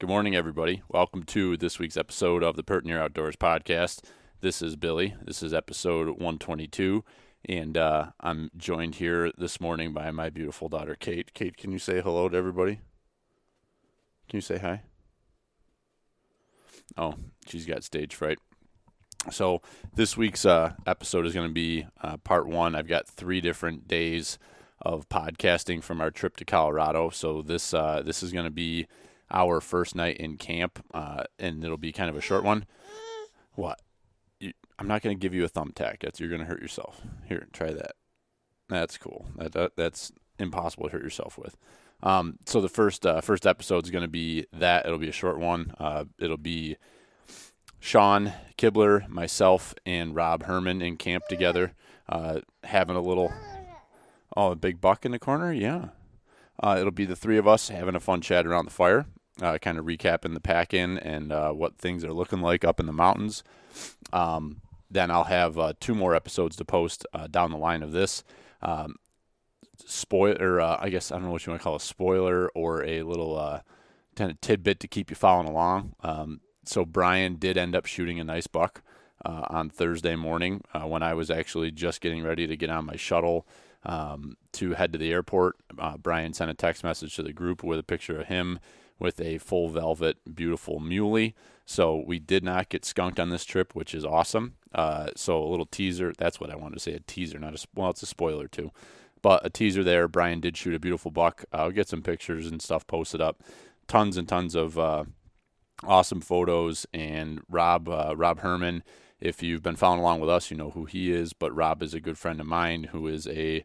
Good morning, everybody. Welcome to this week's episode of the Pert Near Outdoors podcast. This is Billy. This is episode 122, and I'm joined here this morning by my beautiful daughter, Kate. Kate, can you say hello to everybody? Can you say hi? Oh, she's got stage fright. So this week's episode is going to be part one. I've got 3 different days of podcasting from our trip to Colorado. So this is going to be our first night in camp, and it'll be kind of a short one. What? I'm not going to give you a thumbtack. You're going to hurt yourself. Here, try that. That's cool. That's impossible to hurt yourself with. So the first episode is going to be that. It'll be a short one. It'll be Shawn Kibler, myself, and Rob Herrmann in camp together, having a little. Oh, a big buck in the corner? Yeah. It'll be the 3 of us having a fun chat around the fire, kind of recapping the pack-in and what things are looking like up in the mountains. Then I'll have 2 more episodes to post down the line of this. Spoiler, I guess, I don't know what you want to call a spoiler or a little kind of tidbit to keep you following along. So Brian did end up shooting a nice buck on Thursday morning when I was actually just getting ready to get on my shuttle to head to the airport. Brian sent a text message to the group with a picture of him with a full velvet, beautiful muley. So we did not get skunked on this trip, which is awesome. So a little teaser. That's what I wanted to say, a teaser, it's a spoiler too. But a teaser there. Brian did shoot a beautiful buck. I'll get some pictures and stuff posted up. Tons and tons of awesome photos. And Rob Herrmann, if you've been following along with us, you know who he is. But Rob is a good friend of mine who is a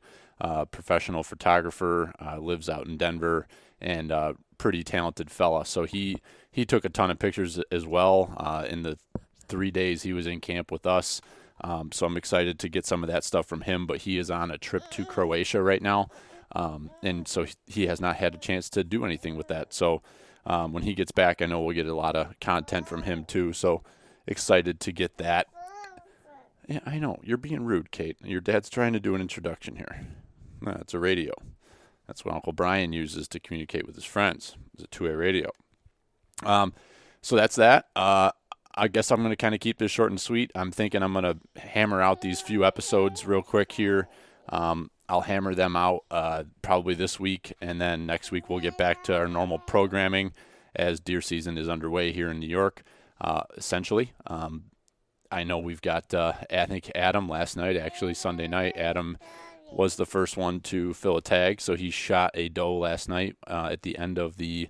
professional photographer, lives out in Denver, and pretty talented fella. So he took a ton of pictures as well in the 3 days he was in camp with us. So I'm excited to get some of that stuff from him. But he is on a trip to Croatia right now, and so he has not had a chance to do anything with that. So when he gets back, I know we'll get a lot of content from him too. So excited to get that. Yeah, I know. You're being rude, Kate. Your dad's trying to do an introduction here. No, it's a radio. That's what Uncle Brian uses to communicate with his friends. It's a 2-way radio. So that's that. I guess I'm going to kind of keep this short and sweet. I'm thinking I'm going to hammer out these few episodes real quick here. I'll hammer them out probably this week, and then next week we'll get back to our normal programming as deer season is underway here in New York, essentially. I know we've got, I think Adam last night, actually Sunday night, Adam was the first one to fill a tag. So he shot a doe last night at the end of the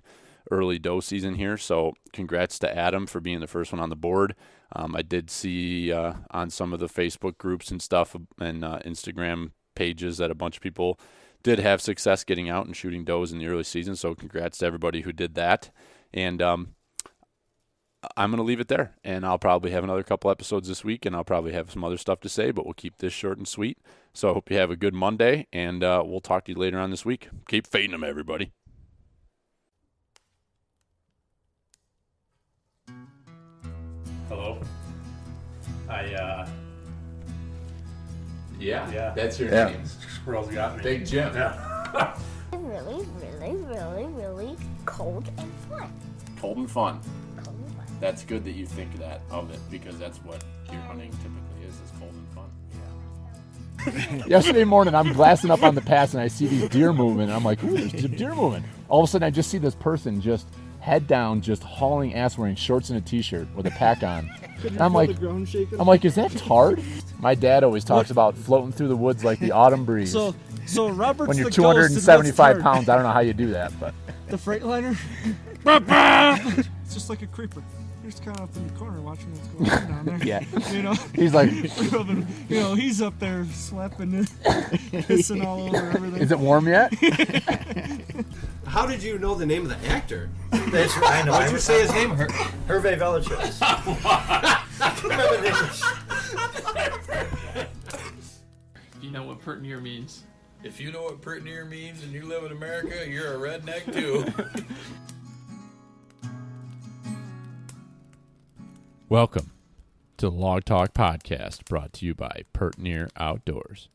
early doe season here. So congrats to Adam for being the first one on the board. I did see on some of the Facebook groups and stuff and Instagram pages that a bunch of people did have success getting out and shooting does in the early season. So congrats to everybody who did that. And I'm going to leave it there, and I'll probably have another couple episodes this week, and I'll probably have some other stuff to say, but we'll keep this short and sweet. So I hope you have a good Monday, and we'll talk to you later on this week. Keep fading them, everybody. Hello. Yeah, that's your Yeah. name. Squirrels got me. Big Jim. Yeah. Really, really, really, really cold and fun. Cold and fun. Cold and fun. That's good that you think that of it, because that's what deer hunting typically is cold and fun. Yesterday morning, I'm glassing up on the pass, and I see these deer moving, and I'm like, ooh, there's deer moving. All of a sudden, I just see this person just head down, just hauling ass, wearing shorts and a t-shirt with a pack on. And I'm like, is that Tard? My dad always talks about floating through the woods like the autumn breeze. So Robert's when you're the 275 pounds, I don't know how you do that, but the Freightliner. It's just like a creeper. You're just kind of up in the corner watching what's going on down there. yeah, You know, he's like, he's up there slapping it, pissing all over everything. is it warm yet? How did you know the name of the actor? That's I know. Why did you say his name? Hervé Villechaize. You know what pert near means. If you know what pert near means and you live in America, you're a redneck too. Welcome to the Log Talk Podcast, brought to you by Pert Near Outdoors.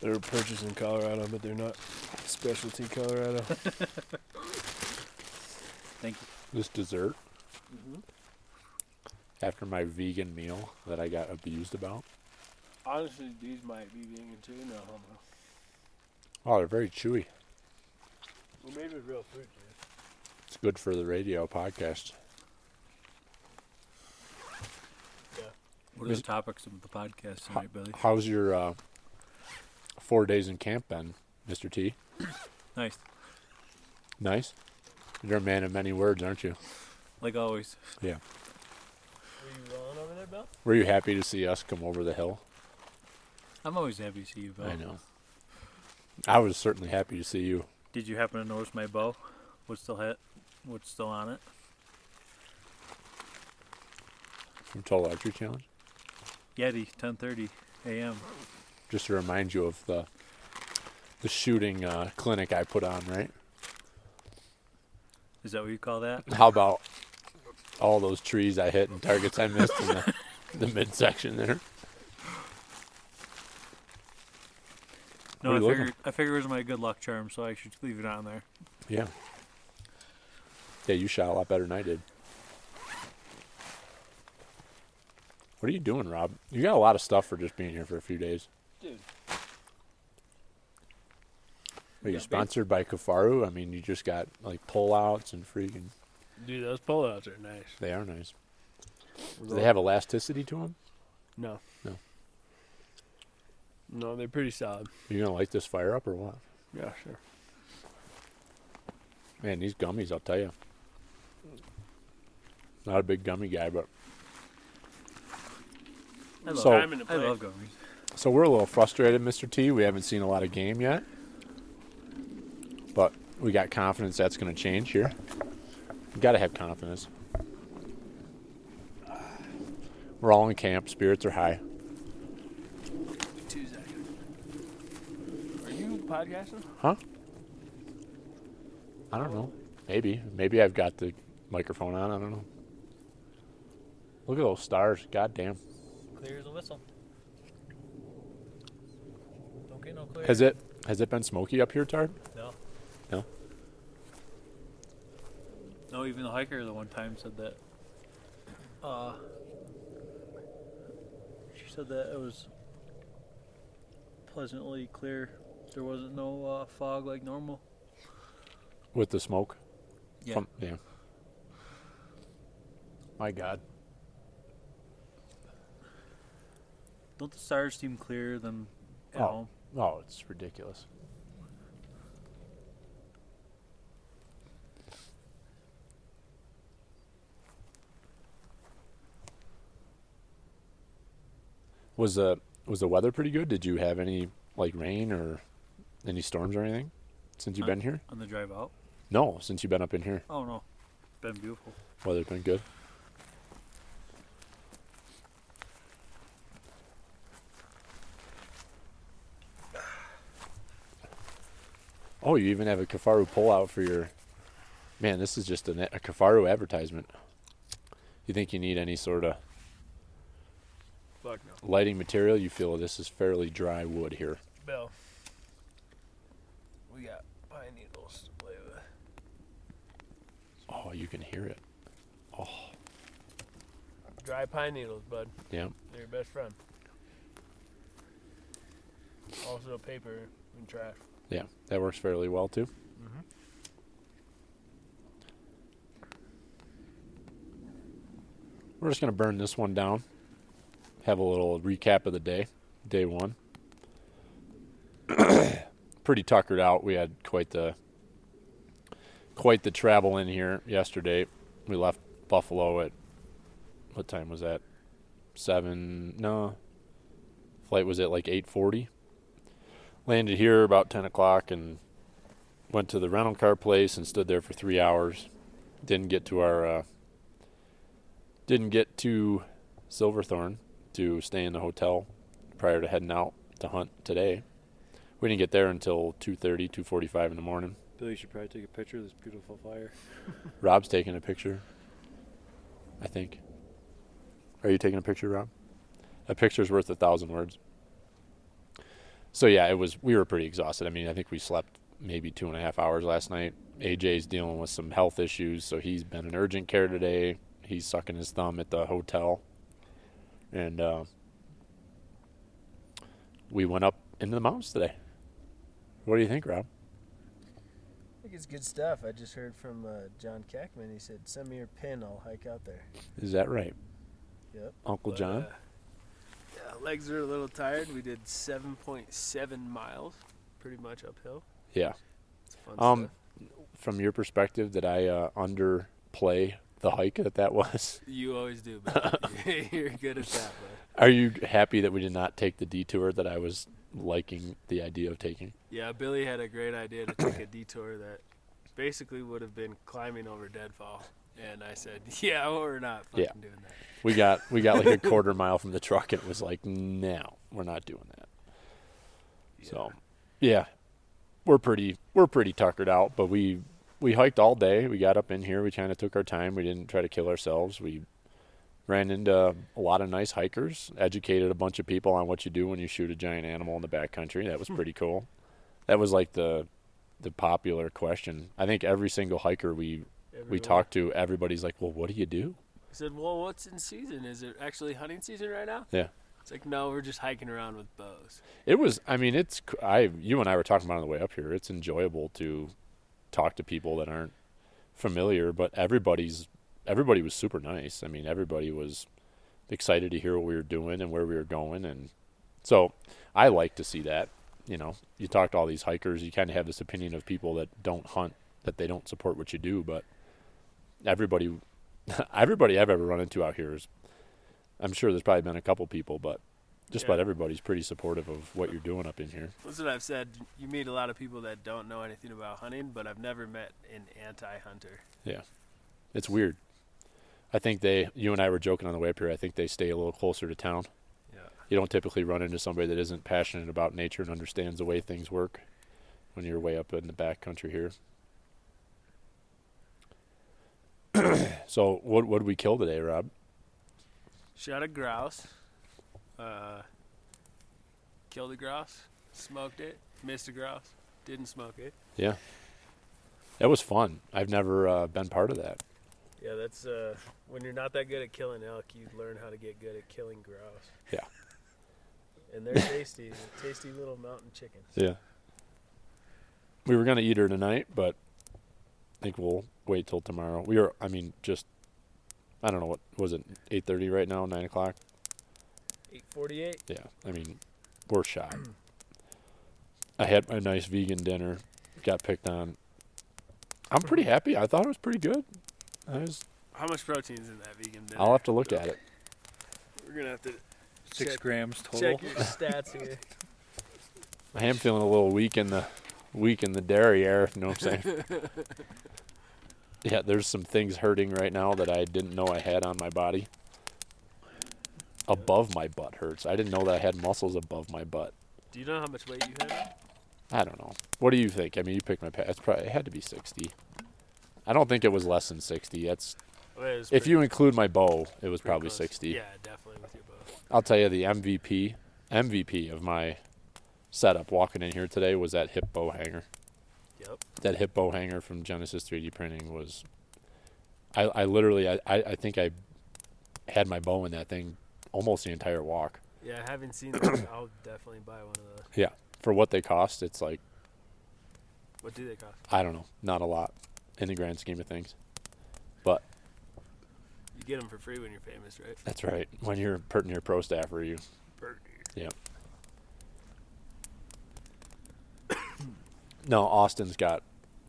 They're purchased in Colorado, but they're not specialty Colorado. Thank you. This dessert, after my vegan meal that I got abused about. Honestly, these might be vegan too. No homo. Oh, they're very chewy. Well, maybe it's real fruit juice. It's good for the radio podcast. What are the topics of the podcast tonight, Billy? How's your 4 days in camp been, Mr. T? Nice. Nice? You're a man of many words, aren't you? Like always. Yeah. Were you rolling over there, Bill? Were you happy to see us come over the hill? I'm always happy to see you, Bill. I know. I was certainly happy to see you. Did you happen to notice my bow? What's still on it? From Total Archery Challenge? Yeti, 10:30 a.m. Just to remind you of the shooting clinic I put on, right? Is that what you call that? How about all those trees I hit and targets I missed in the midsection there? No, What are you looking I figured it was my good luck charm, so I should leave it on there. Yeah. Yeah, you shot a lot better than I did. What are you doing, Rob? You got a lot of stuff for just being here for a few days. Dude. Are you sponsored by Kafaru? I mean, you just got like pullouts and freaking. Dude, those pullouts are nice. They are nice. Do they have elasticity to them? No. No. No, they're pretty solid. You gonna light this fire up or what? Yeah, sure. Man, these gummies, I'll tell you. Not a big gummy guy, but I love gummies. So we're a little frustrated, Mr. T. We haven't seen a lot of game yet. But we got confidence that's going to change here. You got to have confidence. We're all in camp. Spirits are high. 2 seconds. Are you podcasting? Huh? I don't know. Maybe. Maybe I've got the microphone on. I don't know. Look at those stars. God damn. Clear as a whistle. Don't get no clear. Has it been smoky up here, Tard? No. No? No, even the hiker the one time said that. She said that it was pleasantly clear. There wasn't no fog like normal. With the smoke? Yeah. Yeah. My God. Don't the stars seem clearer than at Oh. home? Oh, it's ridiculous. Was the weather pretty good? Did you have any like rain or any storms or anything since you've been here? On the drive out? No, since you've been up in here. Oh no, been beautiful. Weather's been good. Oh, you even have a Kafaru pullout for your... Man, this is just a Kafaru advertisement. You think you need any sort of Fuck no. lighting material? You feel this is fairly dry wood here. Bill. We got pine needles to play with. Oh, you can hear it. Oh, Dry pine needles, bud. yeah. They're your best friend. Also paper and trash. Yeah, that works fairly well too. Mm-hmm. We're just going to burn this one down. Have a little recap of the day. Day one. Pretty tuckered out. We had quite the travel in here yesterday. We left Buffalo at, what time was that? 7, no. Flight was at like 8:40. Landed here about 10 o'clock and went to the rental car place and stood there for 3 hours. Didn't get to Silverthorne to stay in the hotel prior to heading out to hunt today. We didn't get there until 2:30, 2:45 in the morning. Billy, you should probably take a picture of this beautiful fire. Rob's taking a picture, I think. Are you taking a picture, Rob? A picture's worth 1,000 words. So yeah, we were pretty exhausted. I mean, I think we slept maybe 2.5 hours last night. AJ's dealing with some health issues, so he's been in urgent care today. He's sucking his thumb at the hotel. And we went up into the mountains today. What do you think, Rob? I think it's good stuff. I just heard from John Kackman. He said, "Send me your pin. I'll hike out there." Is that right? Yep. Uncle John? Yeah, legs are a little tired. We did 7.7 miles, pretty much uphill. Yeah. It's fun stuff. From your perspective, did I underplay the hike that was? You always do, buddy. You're good at that, bud. Are you happy that we did not take the detour that I was liking the idea of taking? Yeah, Billy had a great idea to take a detour that basically would have been climbing over Deadfall. And I said, yeah, we're not fucking doing that. We got like a quarter mile from the truck, and it was like, no, we're not doing that. Yeah. So, yeah, we're pretty tuckered out, but we hiked all day. We got up in here. We kind of took our time. We didn't try to kill ourselves. We ran into a lot of nice hikers, educated a bunch of people on what you do when you shoot a giant animal in the backcountry. That was pretty cool. That was like the popular question. I think every single hiker we talked to, everybody's like, well, what do you do? I said, well, what's in season? Is it actually hunting season right now? Yeah. It's like, no, we're just hiking around with bows. It was, I mean, you and I were talking about it on the way up here. It's enjoyable to talk to people that aren't familiar, but everybody was super nice. I mean, everybody was excited to hear what we were doing and where we were going. And so I like to see that. You know, you talk to all these hikers, you kind of have this opinion of people that don't hunt, that they don't support what you do, but everybody I've ever run into out here is, I'm sure there's probably been a couple people, but just about everybody's pretty supportive of what you're doing up in here. That's what I've said. You meet a lot of people that don't know anything about hunting, but I've never met an anti-hunter. Yeah. It's weird. I think you and I were joking on the way up here, I think they stay a little closer to town. Yeah. You don't typically run into somebody that isn't passionate about nature and understands the way things work when you're way up in the back country here. So what did we kill today, Rob? Shot a grouse. Killed a grouse. Smoked it. Missed a grouse. Didn't smoke it. Yeah. That was fun. I've never been part of that. Yeah, that's when you're not that good at killing elk, you learn how to get good at killing grouse. Yeah. And they're tasty. Tasty little mountain chickens. Yeah. We were going to eat her tonight, but I think we'll wait till tomorrow. I don't know, what was it, 8:30 right now, 9 o'clock? 8:48. Yeah, I mean, we're shot. I had a nice vegan dinner, got picked on. I'm pretty happy. I thought it was pretty good. How much protein's in that vegan dinner? I'll have to look at it. We're going to have to 6 grams total. check your stats here. I am feeling a little weak in the dairy air, you know what I'm saying? Yeah, there's some things hurting right now that I didn't know I had on my body. Above my butt hurts. I didn't know that I had muscles above my butt. Do you know how much weight you have? I don't know. What do you think? I mean, you picked my pass. It had to be 60. I don't think it was less than 60. If you include my bow, it was probably close. 60. Yeah, definitely with your bow. I'll tell you, the MVP of my setup walking in here today was that hip bow hanger. Yep. That hip bow hanger from Genesis 3D Printing was. I literally think I had my bow in that thing almost the entire walk. Yeah, I haven't seen those. I'll definitely buy one of those. Yeah, for what they cost, it's like. What do they cost? I don't know, not a lot, in the grand scheme of things, but. You get them for free when you're famous, right? That's right. When you're putting your pro staffer, you. Yeah. No, Austin's got.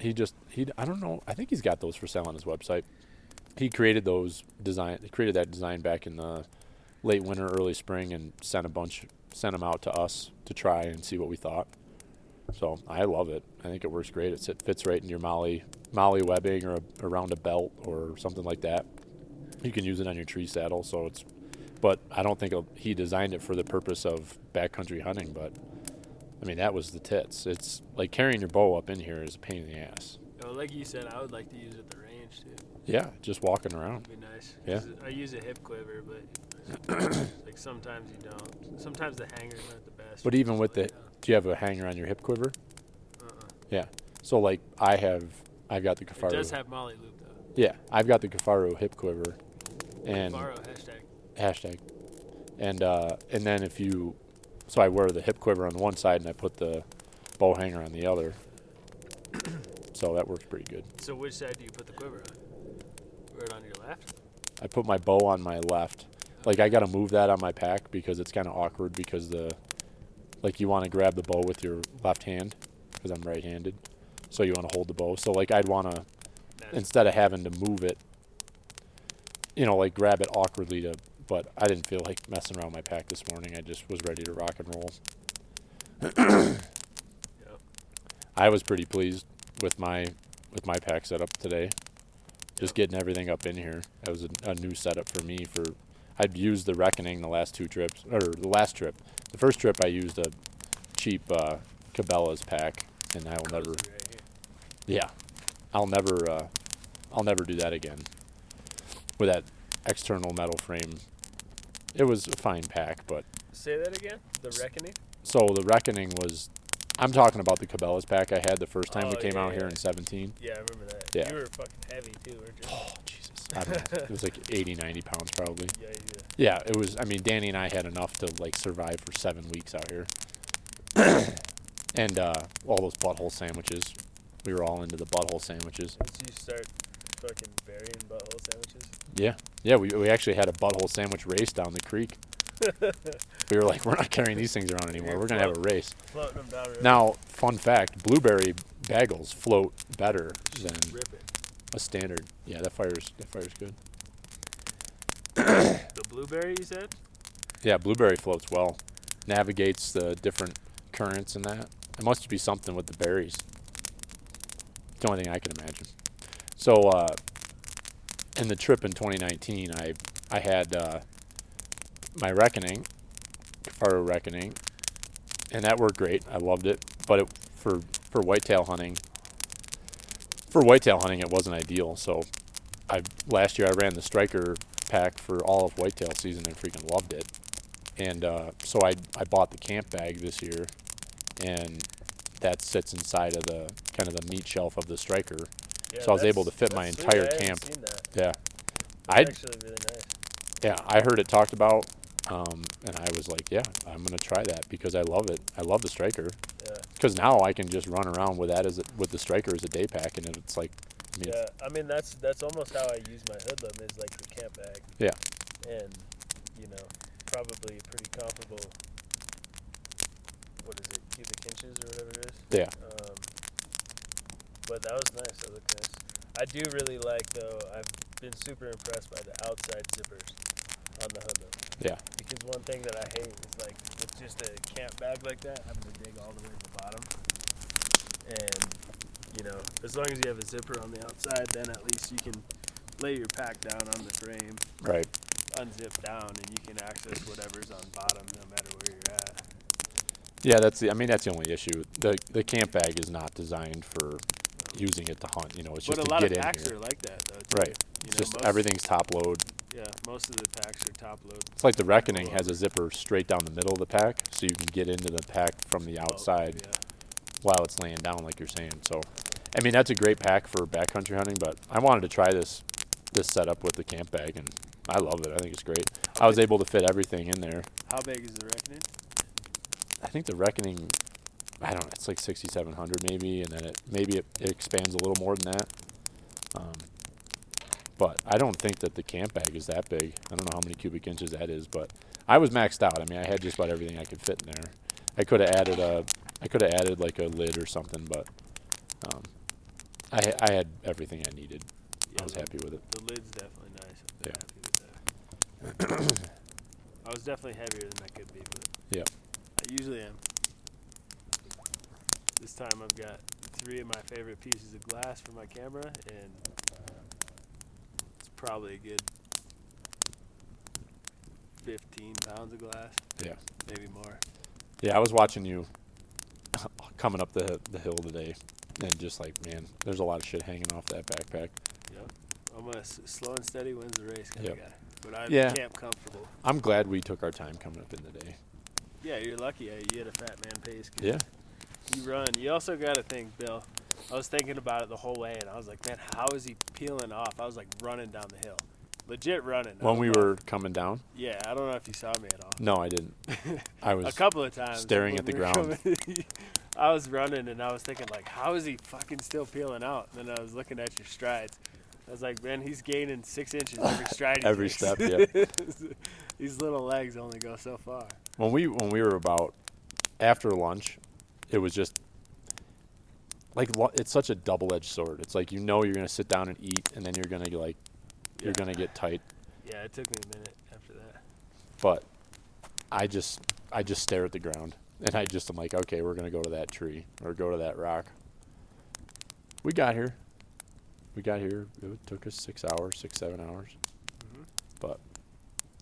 I don't know. I think he's got those for sale on his website. He created that design back in the late winter, early spring, and sent them out to us to try and see what we thought. So I love it. I think it works great. It fits right in your Molly webbing or around a belt or something like that. You can use it on your tree saddle. But I don't think he designed it for the purpose of backcountry hunting. But I mean, that was the tits. It's like carrying your bow up in here is a pain in the ass. Oh, like you said, I would like to use it at the range too. Yeah, just walking around. That'd be nice. Yeah. I use a hip quiver, but like sometimes you don't. Sometimes the hangers aren't the best. But even with Do you have a hanger on your hip quiver? Uh-uh. Yeah. So like I've got the It Kifaru. does have molly loop though. Yeah, I've got the Kifaru hip quiver, and Kifaru hashtag, and then if you, so I wear the hip quiver on the one side and I put the bow hanger on the other. So that works pretty good. So which side do you put the quiver on? Right on your left? I put my bow on my left. Like I got to move that on my pack because it's kind of awkward because like you want to grab the bow with your left hand because I'm right-handed. So you want to hold the bow. So like I'd want to, instead of having to move it, like grab it awkwardly but I didn't feel like messing around with my pack this morning. I just was ready to rock and roll. Yep. I was pretty pleased with my pack setup today. Just getting everything up in here. That was a new setup for me. I'd used the Reckoning the last two trips, or the last trip. The first trip I used a cheap Cabela's pack, and I'll never. Yeah, I'll never do that again. With that external metal frame, it was a fine pack, but. Say that again. The Reckoning. So the Reckoning was. I'm talking about the Cabela's pack I had the first time we came out here in 17. Yeah, I remember that. Yeah. You were fucking heavy too, weren't you? Oh, Jesus. I don't know. It was like 80, 90 pounds probably. Yeah. Yeah, it was. I mean, Danny and I had enough to like survive for 7 weeks out here. And all those butthole sandwiches. We were all into the butthole sandwiches. Did you start fucking burying butthole sandwiches? Yeah, we actually had a butthole sandwich race down the creek. We were like, we're not carrying these things around anymore. We're going to have a race. Floating them down river. Now, fun fact, blueberry bagels float better than Rip it. a standard. Yeah, that fire's good. The blueberry, you said? Yeah, blueberry floats well. Navigates the different currents and that. It must be something with the berries. It's the only thing I can imagine. So, in the trip in 2019, I had my Reckoning, Kifaru Reckoning, and that worked great. I loved it, but for whitetail hunting, it wasn't ideal. So, last year I ran the Striker pack for all of whitetail season and freaking loved it. And so I bought the camp bag this year, and that sits inside of the kind of the meat shelf of the Striker. Yeah, so I was able to fit my entire camp. Seen that. Yeah. That's actually really nice. Yeah, I heard it talked about, and I was like, yeah, I'm gonna try that because I love it. I love the Striker. Yeah. Because now I can just run around with that with the Striker as a day pack, and it's like. I mean that's almost how I use my hoodlum is like the camp bag. Yeah. And probably pretty comparable. What is it? Cubic inches or whatever it is. Yeah. But that was nice. That looked nice. I do really like though. I've been super impressed by the outside zippers on the hoodlum. Yeah. Because one thing that I hate is like with just a camp bag like that, having to dig all the way to the bottom. And as long as you have a zipper on the outside, then at least you can lay your pack down on the frame. Right. Unzip down, and you can access whatever's on bottom, no matter where you're at. Yeah, that's the only issue. The camp bag is not designed for using it to hunt. It's just to get in here. But a lot of packs are like that, though. Too. Right. It's just everything's top load. Yeah, most of the packs are top load. It's like the Reckoning has a zipper straight down the middle of the pack, so you can get into the pack from the outside while it's laying down, like you're saying. So, I mean, that's a great pack for backcountry hunting, but I wanted to try this setup with the camp bag, and I love it. I think it's great. I was able to fit everything in there. How big is the Reckoning? I think the Reckoning, I don't know, it's like 6,700 maybe, and then it expands a little more than that. But I don't think that the camp bag is that big. I don't know how many cubic inches that is, but I was maxed out. I mean, I had just about everything I could fit in there. I could have added like a lid or something, but I had everything I needed. Yeah, I was happy with it. The lid's definitely nice. I'm Yeah. happy with that. I was definitely heavier than I could be, but Yeah. I usually am. This time I've got 3 of my favorite pieces of glass for my camera, and it's probably a good 15 pounds of glass. Yeah. Maybe more. Yeah, I was watching you coming up the hill today, and just like, man, there's a lot of shit hanging off that backpack. Yep. I'm a slow and steady wins the race kind of guy. But I'm camp comfortable. I'm glad we took our time coming up in the day. Yeah, you're lucky you had a fat man pace. 'Cause Yeah. you run. You also got to think, Bill. I was thinking about it the whole way, and I was like, man, how is he peeling off? I was like running down the hill. Legit running. When we were coming down? Yeah, I don't know if you saw me at all. No, I didn't. I was a couple of times staring when at the we were ground. I was running, and I was thinking, like, how is he fucking still peeling out? And then I was looking at your strides. I was like, man, he's gaining 6 inches every stride. Every step, yeah. These little legs only go so far. When we were about after lunch, it was just like it's such a double-edged sword. It's like you're gonna sit down and eat, and then you're gonna gonna get tight. Yeah, it took me a minute after that. But I just stare at the ground, and I'm like, okay, we're gonna go to that tree or go to that rock. We got here. It took us 6 hours, 7 hours. Mm-hmm. But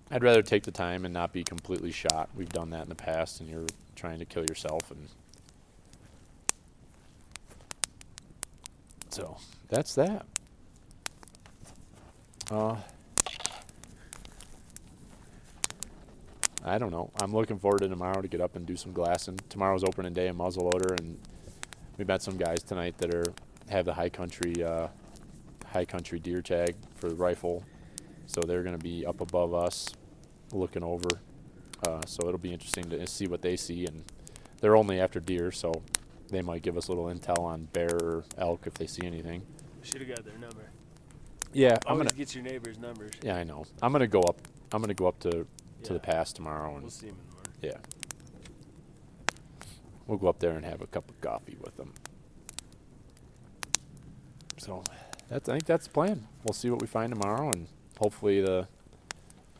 I'd rather take the time and not be completely shot. We've done that in the past, and you're trying to kill yourself, and so that's that. I don't know. I'm looking forward to tomorrow to get up and do some glassing. Tomorrow's opening day in muzzleloader, and we met some guys tonight that have the high country deer tag for the rifle, so they're going to be up above us, looking over. So it'll be interesting to see what they see, and they're only after deer, so they might give us a little intel on bear or elk if they see anything. Should have got their number. Yeah, Always get your neighbor's numbers. Yeah, I know. I'm gonna go up to the pass tomorrow, and we'll see him in the morning. Yeah, we'll go up there and have a cup of coffee with them. So I think that's the plan. We'll see what we find tomorrow, and hopefully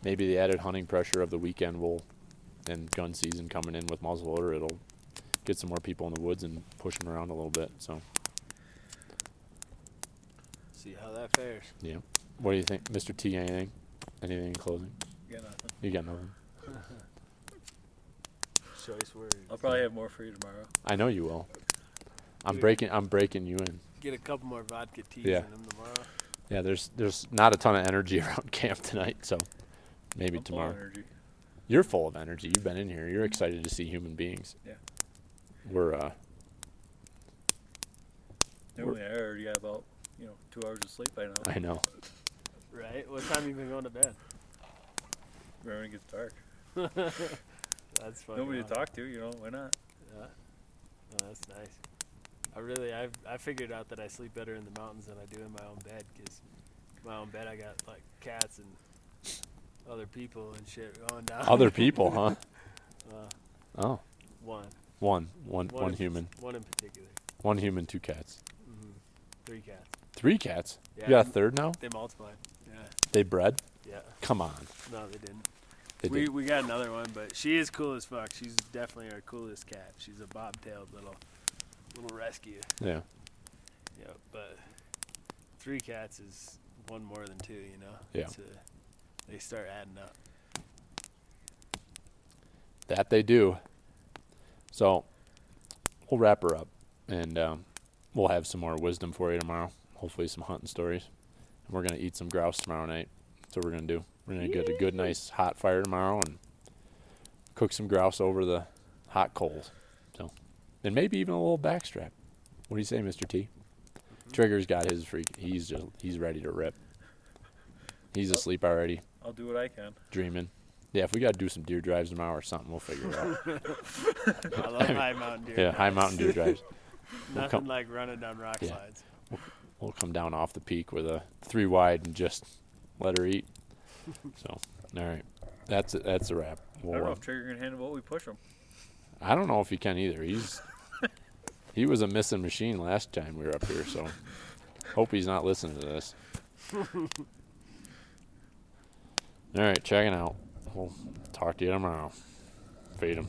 maybe the added hunting pressure of the weekend and gun season coming in with muzzleloader, it'll get some more people in the woods and push them around a little bit. So see how that fares. Yeah. What do you think, Mr. T? Anything in closing? Got nothing. You got nothing. Choice words. I'll probably have more for you tomorrow. I know you will. I'm breaking you in. Get a couple more vodka teas Yeah. in them tomorrow. Yeah, there's not a ton of energy around camp tonight, so maybe I'm tomorrow. Full of energy. You're full of energy. You've been in here. You're excited to see human beings. Yeah. We're I already got about 2 hours of sleep by now. I know. Right? What time you been going to bed? Right when it gets dark. That's funny. Nobody to talk to, why not? Yeah. Oh, that's nice. I figured out that I sleep better in the mountains than I do in my own bed, because my own bed I got like cats and other people and shit going down. Other people, huh? Oh. One human. One in particular. 1 human, 2 cats. 3 cats. 3 cats? Yeah, You got a third now? They multiplied. Yeah. They bred? Yeah. Come on. No, they didn't. We got another one, but she is cool as fuck. She's definitely our coolest cat. She's a bobtailed little rescue. Yeah. Yeah, but 3 cats is one more than 2, Yeah. They start adding up. That they do. So we'll wrap her up, and we'll have some more wisdom for you tomorrow. Hopefully some hunting stories. And we're going to eat some grouse tomorrow night. That's what we're going to do. We're going to get a good, nice hot fire tomorrow and cook some grouse over the hot coals. So, and maybe even a little backstrap. What do you say, Mr. T? Trigger's got his freak. He's ready to rip. He's asleep already. I'll do what I can. Dreaming. Yeah, if we got to do some deer drives tomorrow or something, we'll figure it out. I love high mountain deer. Yeah, high mountain deer drives. Nothing like running down rock slides. We'll come down off the peak with a 3 wide and just let her eat. So, all right, that's it. That's a wrap. I don't know if Trigger can handle what we push him. I don't know if he can either. He was a missing machine last time we were up here, so hope he's not listening to this. All right, checking out. We'll talk to you tomorrow. Fade him.